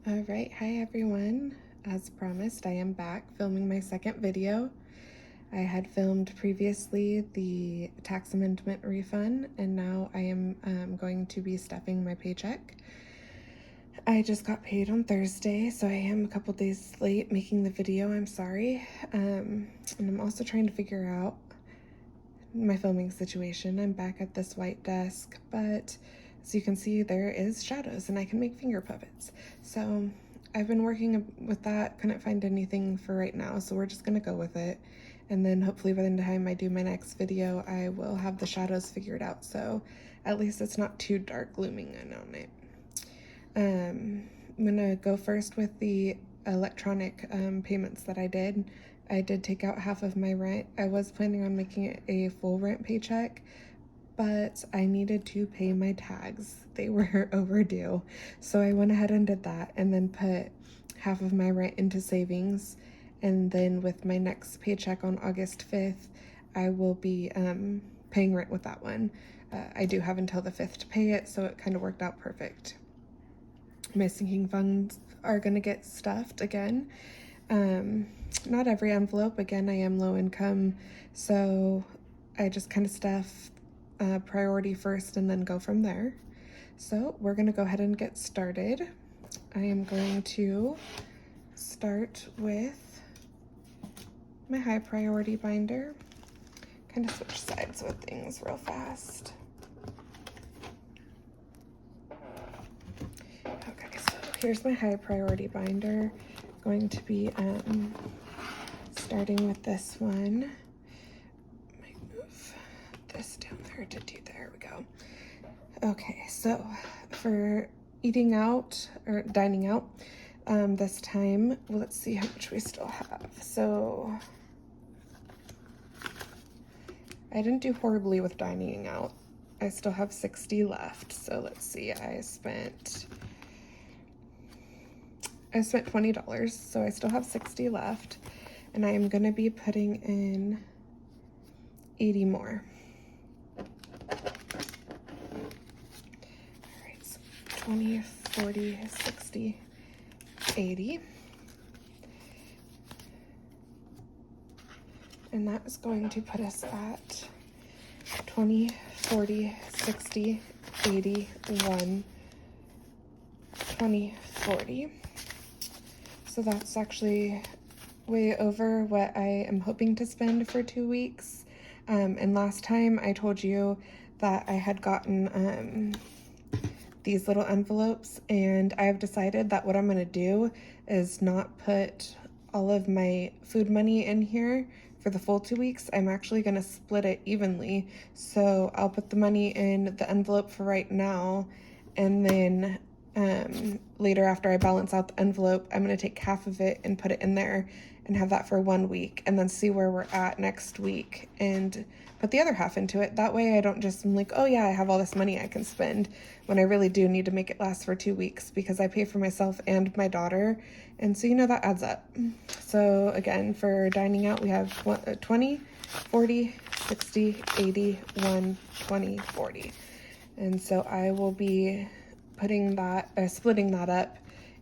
All right, hi everyone. As promised, I am back filming my second video. I had filmed previously the tax amendment refund, and now I am going to be stuffing my paycheck. I just got paid on Thursday, so I am a couple days late making the video. I'm sorry. And I'm also trying to figure out my filming situation. I'm back at this white desk, but as you can see, there is shadows and I can make finger puppets. So I've been working with that, couldn't find anything for right now, so we're just gonna go with it. And then hopefully by the time I do my next video, I will have the shadows figured out, so at least it's not too dark looming in on it. I'm gonna go first with the electronic payments that I did. I did take out half of my rent. I was planning on making it a full rent paycheck, but I needed to pay my tags. They were overdue. So I went ahead and did that and then put half of my rent into savings. And then with my next paycheck on August 5th, I will be paying rent with that one. I do have until the 5th to pay it, so it kind of worked out perfect. My sinking funds are going to get stuffed again. Not every envelope. Again, I am low income, so I just kind of stuff priority first and then go from there. So we're going to go ahead and get started. I am going to start with my high priority binder. Kind of switch sides with things real fast. Okay, so here's my high priority binder. Going to be starting with this one. Might move this down there to do, there we go. Okay, so for eating out or dining out this time, well, let's see how much we still have. So I didn't do horribly with dining out. I still have 60 left. So let's see, I spent $20, so I still have 60 left, and I am going to be putting in 80 more. All right, so 20, 40, 60, 80. And that is going to put us at 20, 40, 60, 80, 1, 20, 40. So that's actually way over what I am hoping to spend for 2 weeks. And last time I told you that I had gotten these little envelopes, and I've decided that what I'm gonna do is not put all of my food money in here for the full 2 weeks. I'm actually gonna split it evenly. So I'll put the money in the envelope for right now, and then later after I balance out the envelope, I'm going to take half of it and put it in there and have that for 1 week, and then see where we're at next week and put the other half into it. That way I don't just, I'm like, oh yeah, I have all this money I can spend, when I really do need to make it last for 2 weeks because I pay for myself and my daughter, and so that adds up. So again, for dining out, we have 20, 40, 60, 80, 1, 20, 40. And so I will be putting that, splitting that up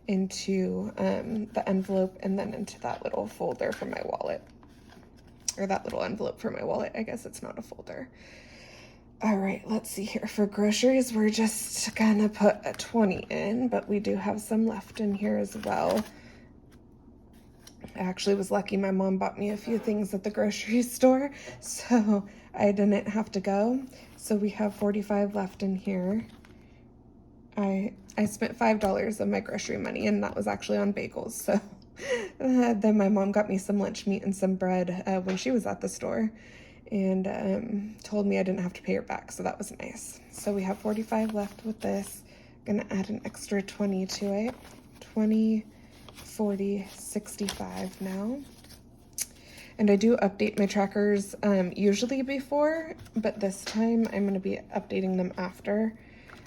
into the envelope and then into that little folder for my wallet, or that little envelope for my wallet. I guess it's not a folder. All right, let's see here. For groceries, we're just gonna put a 20 in, but we do have some left in here as well. I actually was lucky my mom bought me a few things at the grocery store, so I didn't have to go. So we have 45 left in here. I spent $5 of my grocery money, and that was actually on bagels. So then my mom got me some lunch meat and some bread when she was at the store, and told me I didn't have to pay her back, so that was nice. So we have 45 left with this. Gonna add an extra 20 to it. 20, 40, 65 now. And I do update my trackers usually before, but this time I'm going to be updating them after.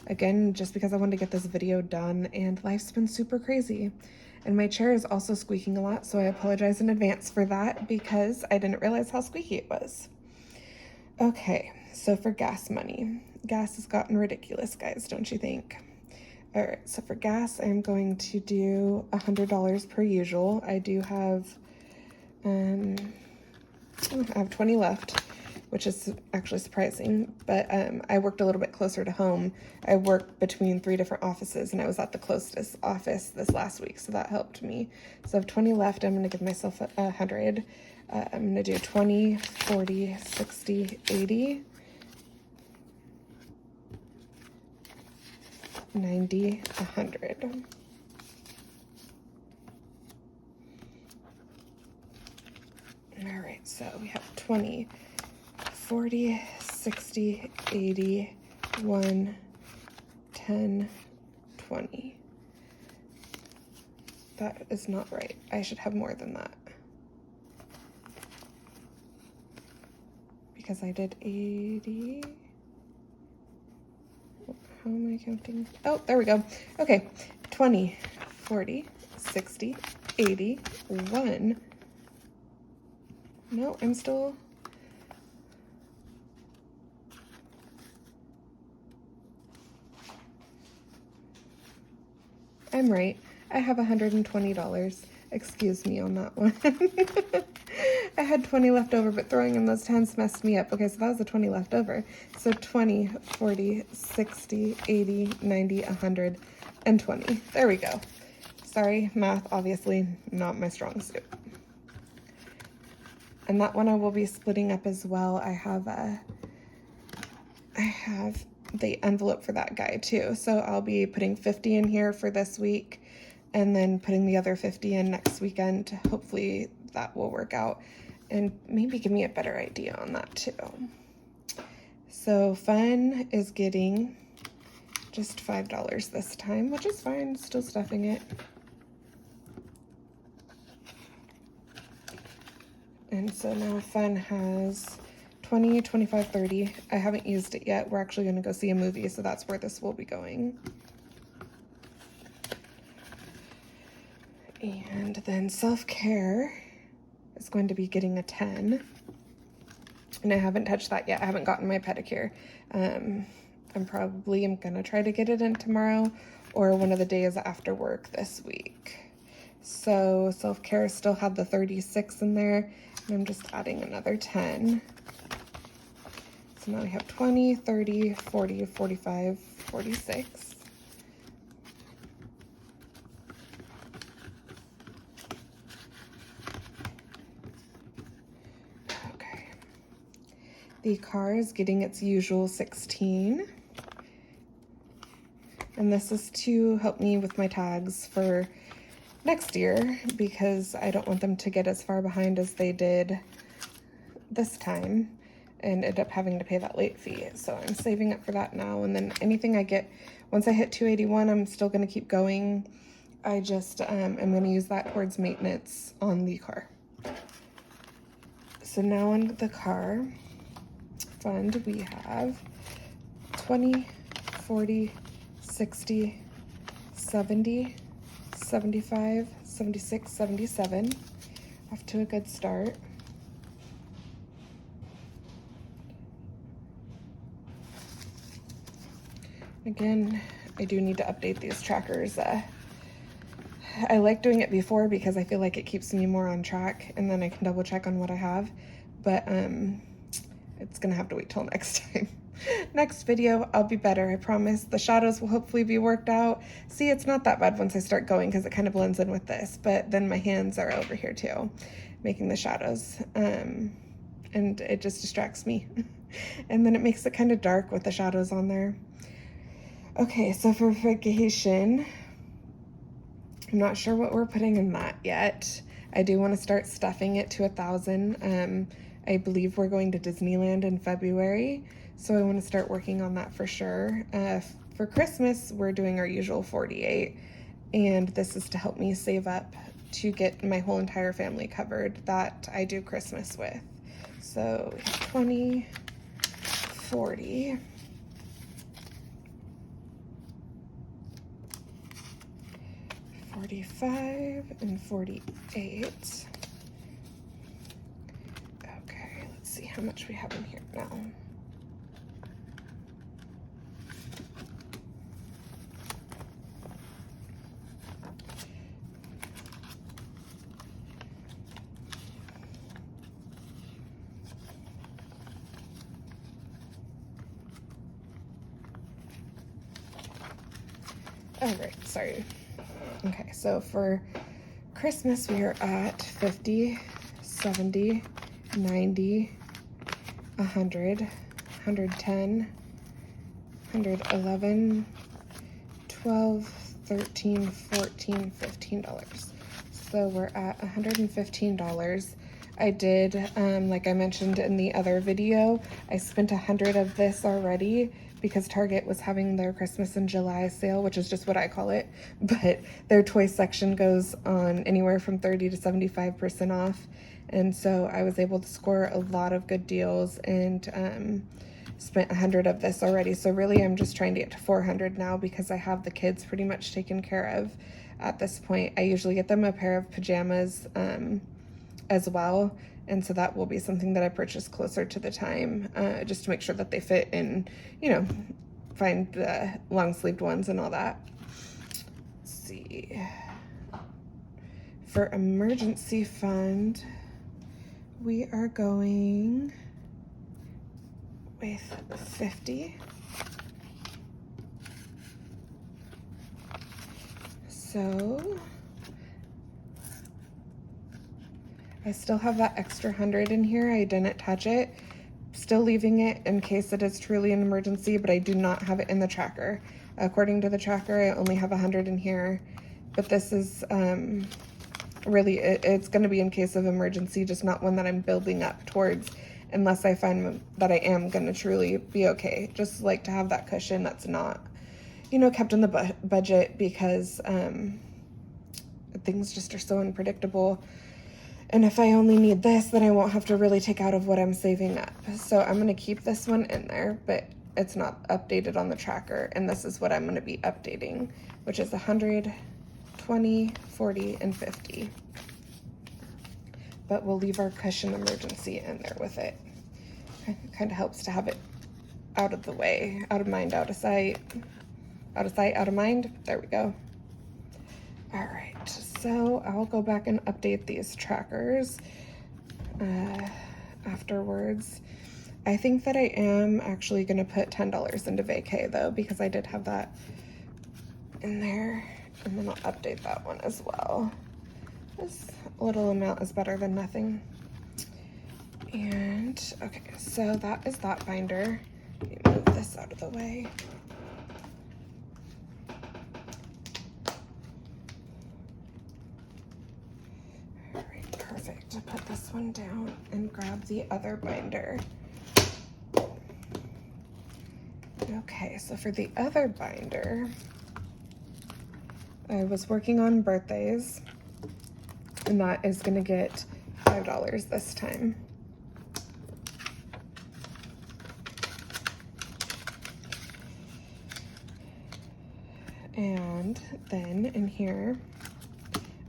Again, just because I wanted to get this video done, and life's been super crazy. And my chair is also squeaking a lot, so I apologize in advance for that because I didn't realize how squeaky it was. Okay, so for gas money. Gas has gotten ridiculous, guys, don't you think? All right, so for gas, I'm going to do $100 per usual. I do have, I have 20 left, which is actually surprising, but I worked a little bit closer to home. I worked between 3 different offices, and I was at the closest office this last week, so that helped me. So I have 20 left. I'm gonna give myself 100. I'm gonna do 20, 40, 60, 80, 90, 100. All right, so we have 20, 40, 60, 80, 1, 10, 20. That is not right. I should have more than that. Because I did 80. How am I counting? Oh, there we go. Okay, 20, 40, 60, 80, 1. No, I'm still... I'm right. I have $120. Excuse me on that one. I had 20 left over, but throwing in those 10s messed me up. Okay, so that was the 20 left over. So 20, 40, 60, 80, 90, 100, and 20. There we go. Sorry, math, obviously not my strong suit. And that one I will be splitting up as well. I have the envelope for that guy too. So I'll be putting 50 in here for this week and then putting the other 50 in next weekend. Hopefully that will work out and maybe give me a better idea on that too. So fun is getting just $5 this time, which is fine, still stuffing it. And so now fun has 20, 25, 30. I haven't used it yet. We're actually going to go see a movie, so that's where this will be going. And then self-care is going to be getting a 10. And I haven't touched that yet. I haven't gotten my pedicure. I'm going to try to get it in tomorrow or one of the days after work this week. So self-care still had the 36 in there, and I'm just adding another 10. So now we have 20, 30, 40, 45, 46. Okay. The car is getting its usual 16. And this is to help me with my tags for next year because I don't want them to get as far behind as they did this time and end up having to pay that late fee. So I'm saving up for that now, and then anything I get, once I hit 281, I'm still gonna keep going. I just, I'm gonna use that towards maintenance on the car. So now on the car fund, we have 20, 40, 60, 70, 75, 76, 77. Off to a good start. Again, I do need to update these trackers. I like doing it before because I feel like it keeps me more on track and then I can double check on what I have, but it's gonna have to wait till next time. Next video, I'll be better, I promise. The shadows will hopefully be worked out. See, it's not that bad once I start going because it kind of blends in with this, but then my hands are over here too, making the shadows, and it just distracts me. And then it makes it kind of dark with the shadows on there. Okay, so for vacation, I'm not sure what we're putting in that yet. I do want to start stuffing it to 1,000. I believe we're going to Disneyland in February, so I want to start working on that for sure. For Christmas, we're doing our usual 48, and this is to help me save up to get my whole entire family covered that I do Christmas with. So 20, 40, 45, and 48. Okay, let's see how much we have in here now. Oh, right, sorry. Okay, so for Christmas, we are at 50, 70, 90, 100, 110, 111, 12, 13, 14, $15. So we're at $115. I did, like I mentioned in the other video, I spent 100 of this already because Target was having their Christmas in July sale, which is just what I call it, but their toy section goes on anywhere from 30 to 75% off. And so I was able to score a lot of good deals and spent 100 of this already. So really I'm just trying to get to 400 now because I have the kids pretty much taken care of at this point. I usually get them a pair of pajamas as well. And so that will be something that I purchase closer to the time, just to make sure that they fit and, you know, find the long-sleeved ones and all that. Let's see. For emergency fund, we are going with 50. So I still have that extra 100 in here. I didn't touch it. Still leaving it in case it is truly an emergency, but I do not have it in the tracker. According to the tracker, I only have 100 in here, but this is really, it's going to be in case of emergency, just not one that I'm building up towards unless I find that I am going to truly be okay. Just like to have that cushion that's not, you know, kept in the budget because things just are so unpredictable. And if I only need this, then I won't have to really take out of what I'm saving up. So I'm going to keep this one in there, but it's not updated on the tracker. And this is what I'm going to be updating, which is 100, 20, 40, and 50. But we'll leave our cushion emergency in there with it. It kind of helps to have it out of the way, out of mind, out of sight. Out of sight, out of mind. There we go. All right, so I'll go back and update these trackers afterwards. I think that I am actually going to put $10 into vacay though, because I did have that in there, and then I'll update that one as well. This little amount is better than nothing. And okay, so that is that binder. Let me move this out of the way. To put this one down and grab the other binder. Okay, so for the other binder, I was working on birthdays, and that is going to get $5 this time. And then in here,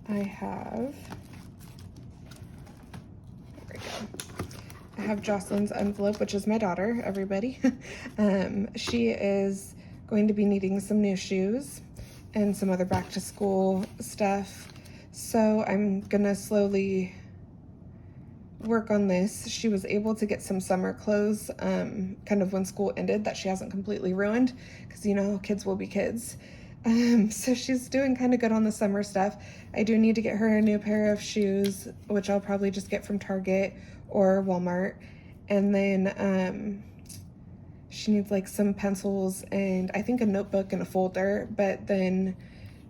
I have Jocelyn's envelope, which is my daughter, everybody. She is going to be needing some new shoes and some other back to school stuff. So I'm gonna slowly work on this. She was able to get some summer clothes kind of when school ended that she hasn't completely ruined, because, you know, kids will be kids. So she's doing kind of good on the summer stuff. I do need to get her a new pair of shoes, which I'll probably just get from Target or Walmart. And then she needs like some pencils and I think a notebook and a folder, but then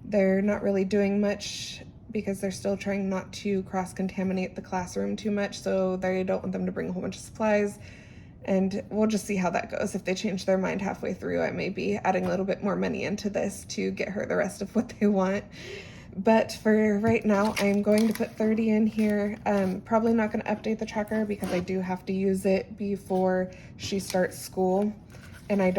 they're not really doing much because they're still trying not to cross-contaminate the classroom too much, so they don't want them to bring a whole bunch of supplies. And we'll just see how that goes. If they change their mind halfway through, I may be adding a little bit more money into this to get her the rest of what they want. But for right now, I'm going to put 30 in here. Probably not going to update the tracker because I do have to use it before she starts school. And I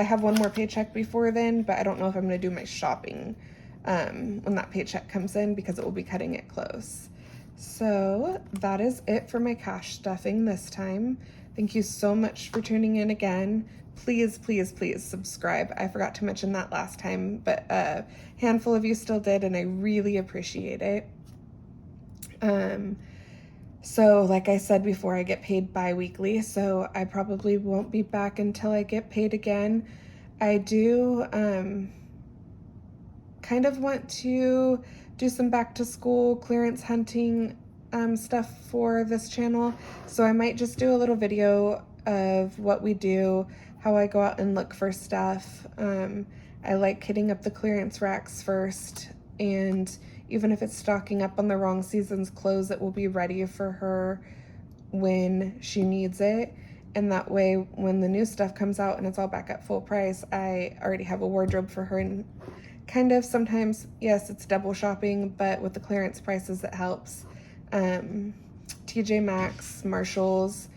have one more paycheck before then, but I don't know if I'm going to do my shopping when that paycheck comes in because it will be cutting it close. So that is it for my cash stuffing this time. Thank you so much for tuning in again. Please, please, please subscribe. I forgot to mention that last time, but a handful of you still did, and I really appreciate it. So like I said before, I get paid bi-weekly, so I probably won't be back until I get paid again. I do kind of want to do some back to school clearance hunting stuff for this channel. So I might just do a little video of what we do, how I go out and look for stuff. I like hitting up the clearance racks first, and even if it's stocking up on the wrong season's clothes, it will be ready for her when she needs it. And that way, when the new stuff comes out and it's all back at full price, I already have a wardrobe for her. And kind of sometimes, yes, it's double shopping, but with the clearance prices, it helps. TJ Maxx, Marshalls,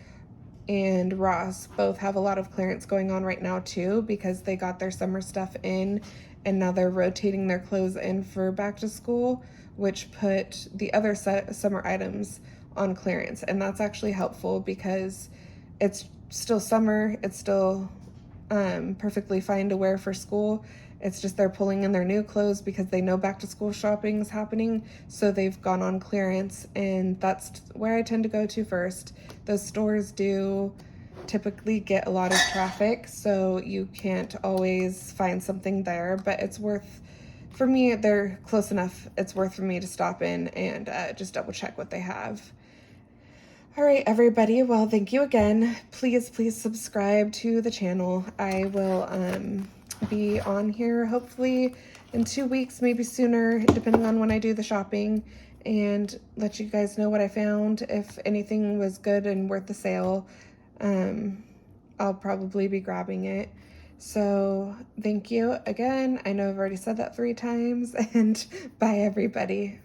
and Ross both have a lot of clearance going on right now too, because they got their summer stuff in and now they're rotating their clothes in for back to school, which put the other summer items on clearance. And that's actually helpful because it's still summer, it's still perfectly fine to wear for school. It's just they're pulling in their new clothes because they know back to school shopping is happening, so they've gone on clearance, and that's where I tend to go to first. Those stores do typically get a lot of traffic, so you can't always find something there, but it's worth, for me, they're close enough, it's worth for me to stop in and just double check what they have. All right, everybody. Well, thank you again. Please subscribe to the channel. I will be on here hopefully in 2 weeks, maybe sooner, depending on when I do the shopping, and let you guys know what I found. If anything was good and worth the sale, I'll probably be grabbing it. So thank you again. I know I've already said that 3 times, and bye, everybody.